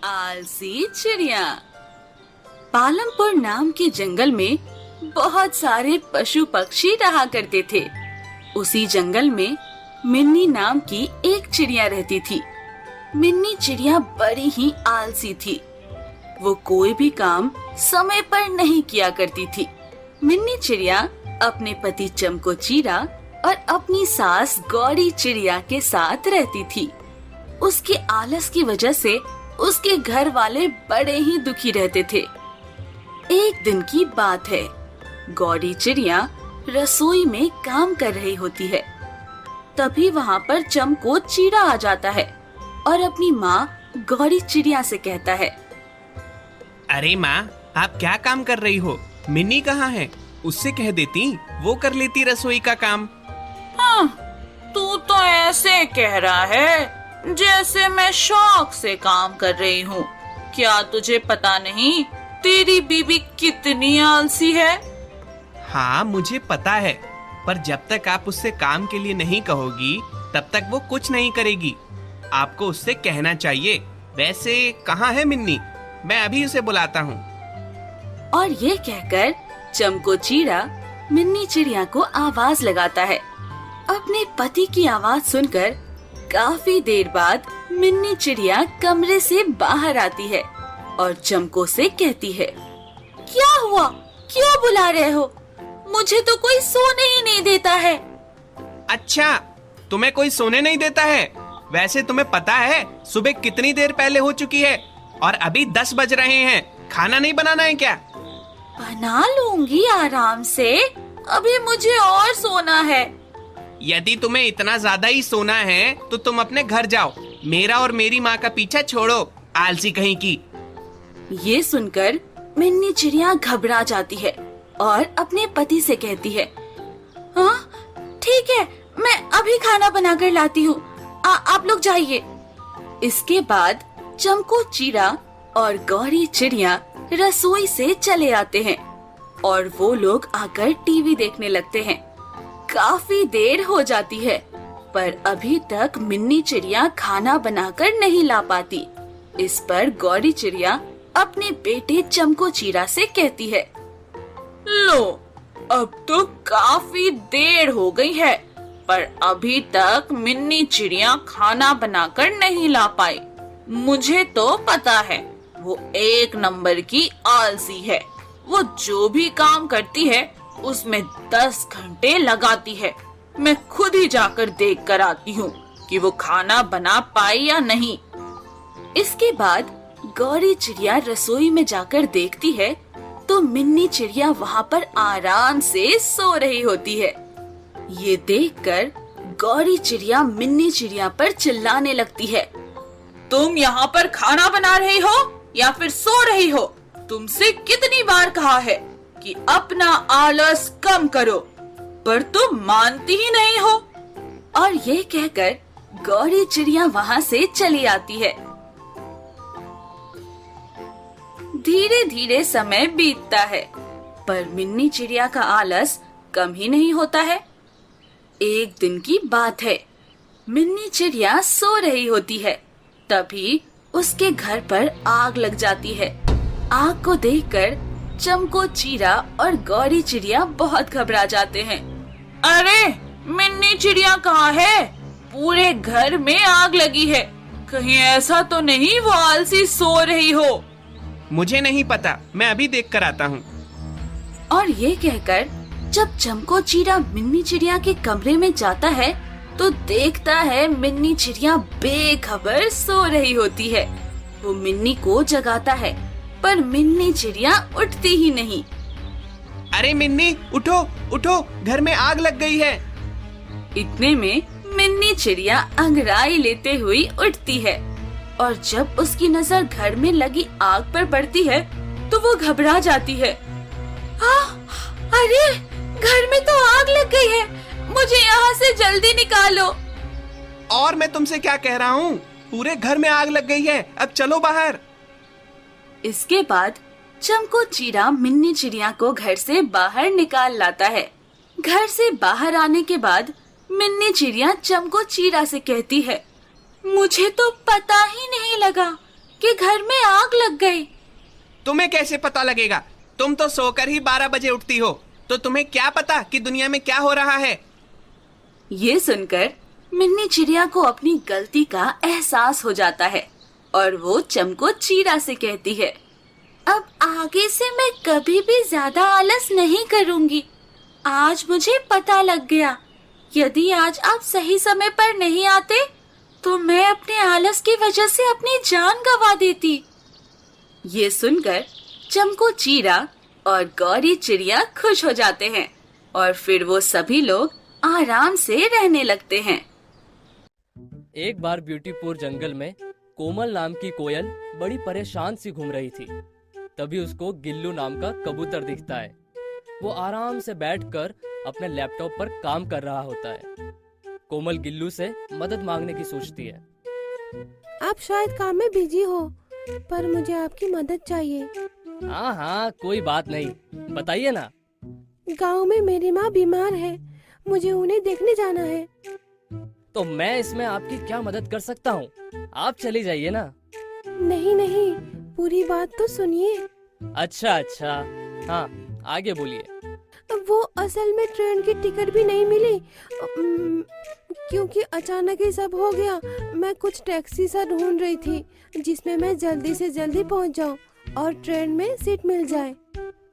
आलसी चिड़िया। पालमपुर नाम के जंगल में बहुत सारे पशु पक्षी रहा करते थे। उसी जंगल में मिन्नी नाम की एक चिड़िया रहती थी। मिन्नी चिड़िया बड़ी ही आलसी थी। वो कोई भी काम समय पर नहीं किया करती थी। मिन्नी चिड़िया अपने पति चमको चीरा और अपनी सास गौरी चिड़िया के साथ रहती थी। उसके आलस की वजह से उसके घर वाले बड़े ही दुखी रहते थे। एक दिन की बात है, गौरी चिड़िया रसोई में काम कर रही होती है। तभी वहाँ पर चमको चीरा आ जाता है और अपनी माँ गौरी चिड़िया से कहता है, अरे माँ, आप क्या काम कर रही हो? मिन्नी कहाँ है? उससे कह देती, वो कर लेती रसोई का काम। हाँ, तू तो ऐसे कह रहा है जैसे मैं शौक से काम कर रही हूँ। क्या तुझे पता नहीं तेरी बीबी कितनी आलसी है? हाँ, मुझे पता है, पर जब तक आप उससे काम के लिए नहीं कहोगी तब तक वो कुछ नहीं करेगी। आपको उससे कहना चाहिए। वैसे कहाँ है मिन्नी? मैं अभी उसे बुलाता हूँ। और ये कहकर चमको चीरा मिन्नी चिड़िया को आवाज लगाता है। अपने पति की आवाज सुनकर काफी देर बाद मिन्नी चिड़िया कमरे से बाहर आती है और चमको से कहती है, क्या हुआ? क्यों बुला रहे हो? मुझे तो कोई सोने ही नहीं देता है। अच्छा, तुम्हें कोई सोने नहीं देता है? वैसे तुम्हें पता है सुबह कितनी देर पहले हो चुकी है और अभी 10 बज रहे हैं। खाना नहीं बनाना है क्या? बना लूंगी आराम से, अभी मुझे और सोना है। यदि तुम्हें इतना ज्यादा ही सोना है तो तुम अपने घर जाओ। मेरा और मेरी माँ का पीछा छोड़ो, आलसी कहीं की। ये सुनकर मिन्नी चिड़िया घबरा जाती है और अपने पति से कहती है, हाँ ठीक है, मैं अभी खाना बनाकर लाती हूँ, आप लोग जाइए। इसके बाद चमको चीरा और गौरी चिड़िया रसोई से चले आते हैं और वो लोग आकर टीवी देखने लगते हैं। काफी देर हो जाती है पर अभी तक मिन्नी चिड़िया खाना बनाकर नहीं ला पाती। इस पर गौरी चिड़िया अपने बेटे चमको चीरा से कहती है, लो, अब तो काफी देर हो गई है पर अभी तक मिन्नी चिड़िया खाना बनाकर नहीं ला पाई। मुझे तो पता है वो एक नंबर की आलसी है। वो जो भी काम करती है उसमें 10 घंटे लगाती है। मैं खुद ही जाकर देख कर आती हूँ कि वो खाना बना पाई या नहीं। इसके बाद गौरी चिड़िया रसोई में जाकर देखती है तो मिन्नी चिड़िया वहाँ पर आराम से सो रही होती है। ये देखकर गौरी चिड़िया मिन्नी चिड़िया पर चिल्लाने लगती है, तुम यहाँ पर खाना बना रही हो या फिर सो रही हो? तुमसे कितनी बार कहा है कि अपना आलस कम करो, पर तुम मानती ही नहीं हो। और ये कहकर गौरी चिड़िया वहाँ से चली आती है। धीरे धीरे समय बीतता है पर मिन्नी चिड़िया का आलस कम ही नहीं होता है। एक दिन की बात है, मिन्नी चिड़िया सो रही होती है। तभी उसके घर पर आग लग जाती है। आग को देखकर चमको चीरा और गौरी चिड़िया बहुत घबरा जाते हैं। अरे, मिन्नी चिड़िया कहाँ है? पूरे घर में आग लगी है। कहीं ऐसा तो नहीं वो आलसी सो रही हो? मुझे नहीं पता, मैं अभी देख कर आता हूँ। और ये कहकर जब चमको चीरा मिन्नी चिड़िया के कमरे में जाता है तो देखता है मिन्नी चिड़िया बेखबर सो रही होती है। वो मिन्नी को जगाता है पर मिन्नी चिड़िया उठती ही नहीं। अरे मिन्नी, उठो उठो, घर में आग लग गई है। इतने में मिन्नी चिड़िया अंगड़ाई लेते हुई उठती है और जब उसकी नजर घर में लगी आग पर पड़ती है तो वो घबरा जाती है। अरे, घर में तो आग लग गई है, मुझे यहाँ से जल्दी निकालो। और मैं तुमसे क्या कह रहा हूँ, पूरे घर में आग लग गई है, अब चलो बाहर। इसके बाद चमको चीरा मिन्नी चिड़िया को घर से बाहर निकाल लाता है। घर से बाहर आने के बाद मिन्नी चिड़िया चमको चीरा से कहती है, मुझे तो पता ही नहीं लगा कि घर में आग लग गई। तुम्हें कैसे पता लगेगा? तुम तो सोकर ही 12 बजे उठती हो, तो तुम्हें क्या पता कि दुनिया में क्या हो रहा है? ये सुनकर मिन्नी चिड़िया को अपनी गलती का एहसास हो जाता है और वो चमको चीरा से कहती है, अब आगे से मैं कभी भी ज्यादा आलस नहीं करूंगी। आज मुझे पता लग गया, यदि आज आप सही समय पर नहीं आते तो मैं अपने आलस की वजह से अपनी जान गंवा देती। ये सुनकर चमको चीरा और गौरी चिड़िया खुश हो जाते हैं और फिर वो सभी लोग आराम से रहने लगते हैं। एक बार ब्यूटीपुर जंगल में कोमल नाम की कोयल बड़ी परेशान सी घूम रही थी। तभी उसको गिल्लू नाम का कबूतर दिखता है। वो आराम से बैठकर अपने लैपटॉप पर काम कर रहा होता है। कोमल गिल्लू से मदद मांगने की सोचती है। आप शायद काम में बिजी हो, पर मुझे आपकी मदद चाहिए। हाँ हाँ, कोई बात नहीं, बताइए ना। गांव में मेरी माँ बीमार है, मुझे उन्हें देखने जाना है। तो मैं इसमें आपकी क्या मदद कर सकता हूँ? आप चली जाइए ना। नहीं नहीं, पूरी बात तो सुनिए। अच्छा, हाँ आगे बोलिए। वो असल में ट्रेन की टिकट भी नहीं मिली, क्योंकि अचानक ही सब हो गया। मैं कुछ टैक्सी सा ढूंढ रही थी जिसमें मैं जल्दी से जल्दी पहुंच जाऊं और ट्रेन में सीट मिल जाए।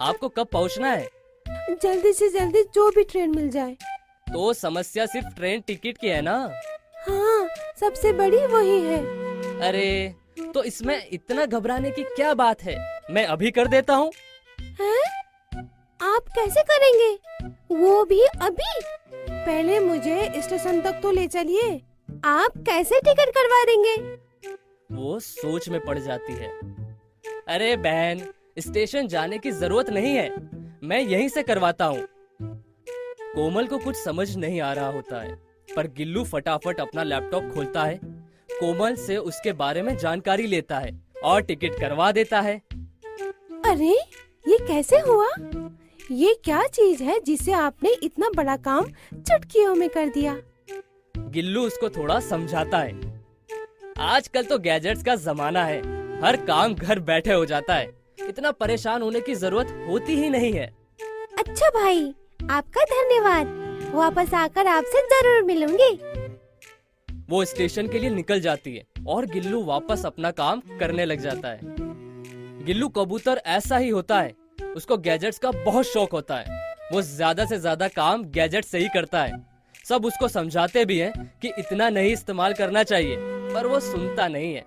आपको कब पहुंचना है? जल्दी से जल्दी जो भी ट्रेन मिल जाए। तो समस्या सिर्फ ट्रेन टिकट की है ना? हाँ, सबसे बड़ी वही है। अरे तो इसमें इतना घबराने की क्या बात है, मैं अभी कर देता हूँ। आप कैसे करेंगे, वो भी अभी? पहले मुझे स्टेशन तक तो ले चलिए। आप कैसे टिकट करवा देंगे? वो सोच में पड़ जाती है। अरे बहन, स्टेशन जाने की जरूरत नहीं है, मैं यहीं से करवाता हूँ। कोमल को कुछ समझ नहीं आ रहा होता है, पर गिल्लू फटाफट अपना लैपटॉप खोलता है, कोमल से उसके बारे में जानकारी लेता है और टिकट करवा देता है। अरे ये कैसे हुआ? ये क्या चीज है जिससे आपने इतना बड़ा काम चुटकियों में कर दिया? गिल्लू उसको थोड़ा समझाता है। आजकल तो गैजेट्स का जमाना है, हर काम घर बैठे हो जाता है, इतना परेशान होने की जरूरत होती ही नहीं है। अच्छा भाई, आपका धन्यवाद। वापस आकर आपसे जरूर मिलूंगी। वो स्टेशन के लिए निकल जाती है और गिल्लू वापस अपना काम करने लग जाता है। गिल्लू कबूतर ऐसा ही होता है, उसको गैजेट्स का बहुत शौक होता है। वो ज्यादा से ज्यादा काम गैजेट से ही करता है। सब उसको समझाते भी हैं कि इतना नहीं इस्तेमाल करना चाहिए, पर वो सुनता नहीं है।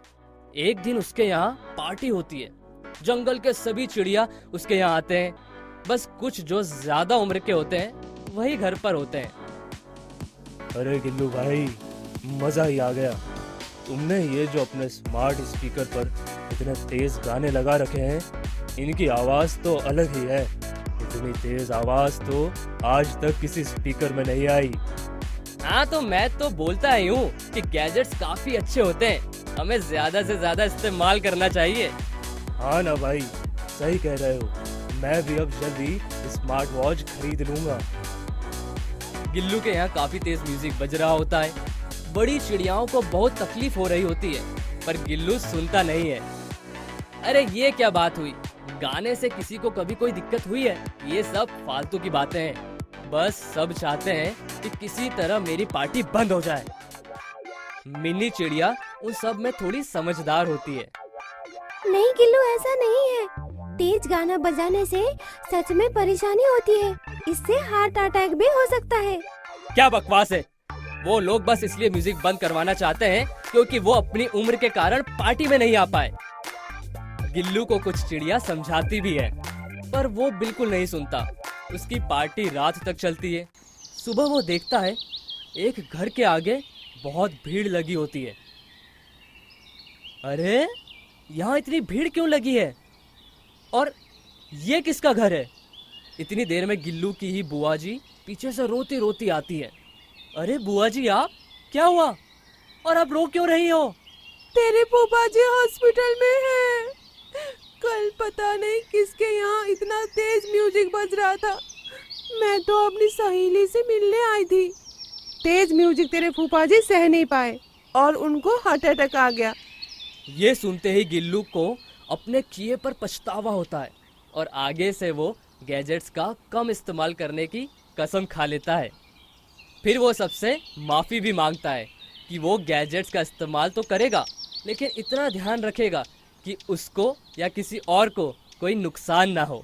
एक दिन उसके यहाँ पार्टी होती है। जंगल के सभी चिड़िया उसके यहाँ आते हैं, बस कुछ जो ज्यादा उम्र के होते हैं वही घर पर होते हैं। अरे गिल्लू भाई, मजा ही आ गया। तुमने ये जो अपने स्मार्ट स्पीकर पर इतने तेज गाने लगा रखे हैं, इनकी आवाज तो अलग ही है। इतनी तेज आवाज तो आज तक किसी स्पीकर में नहीं आई। हाँ, तो मैं तो बोलता ही हूँ कि गैजेट्स काफी अच्छे होते हैं, हमें ज्यादा से ज्यादा इस्तेमाल करना चाहिए। हाँ ना भाई, सही कह रहे हो। मैं भी अब जल्दी स्मार्ट वॉच खरीद लूंगा। गिल्लू के यहाँ काफी तेज म्यूजिक बज रहा होता है। बड़ी चिड़ियाओं को बहुत तकलीफ हो रही होती है, पर गिल्लू सुनता नहीं है। अरे ये क्या बात हुई, गाने से किसी को कभी कोई दिक्कत हुई है? ये सब फालतू की बातें हैं। बस सब चाहते हैं कि किसी तरह मेरी पार्टी बंद हो जाए। मिनी चिड़िया उन सब में थोड़ी समझदार होती है। नहीं गिल्लू, ऐसा नहीं है। तेज गाना बजाने से सच में परेशानी होती है, इससे हार्ट अटैक भी हो सकता है। क्या बकवास है, वो लोग बस इसलिए म्यूजिक बंद करवाना चाहते हैं क्योंकि वो अपनी उम्र के कारण पार्टी में नहीं आ पाए। गिल्लू को कुछ चिड़िया समझाती भी है, पर वो बिल्कुल नहीं सुनता। उसकी पार्टी रात तक चलती है। सुबह वो देखता है एक घर के आगे बहुत भीड़ लगी होती है। अरे यहाँ इतनी भीड़ क्यों लगी है, और ये किसका घर है? इतनी देर में गिल्लू की ही बुआ जी पीछे से रोती रोती आती है। अरे बुआ जी, आप क्या हुआ, और आप रो क्यों रही हो? तेरे फूफा जी हॉस्पिटल में हैं। कल पता नहीं किसके यहाँ इतना तेज म्यूजिक बज रहा था। मैं तो अपनी सहेली से मिलने आई थी। तेज म्यूजिक तेरे फूफा जी सह नहीं पाए और उनको हार्ट अटैक आ गया। ये सुनते ही गिल्लू को अपने किए पर पछतावा होता है और आगे से वो गैजेट्स का कम इस्तेमाल करने की कसम खा लेता है। फिर वो सबसे माफ़ी भी मांगता है कि वो गैजेट्स का इस्तेमाल तो करेगा, लेकिन इतना ध्यान रखेगा कि उसको या किसी और को कोई नुकसान ना हो।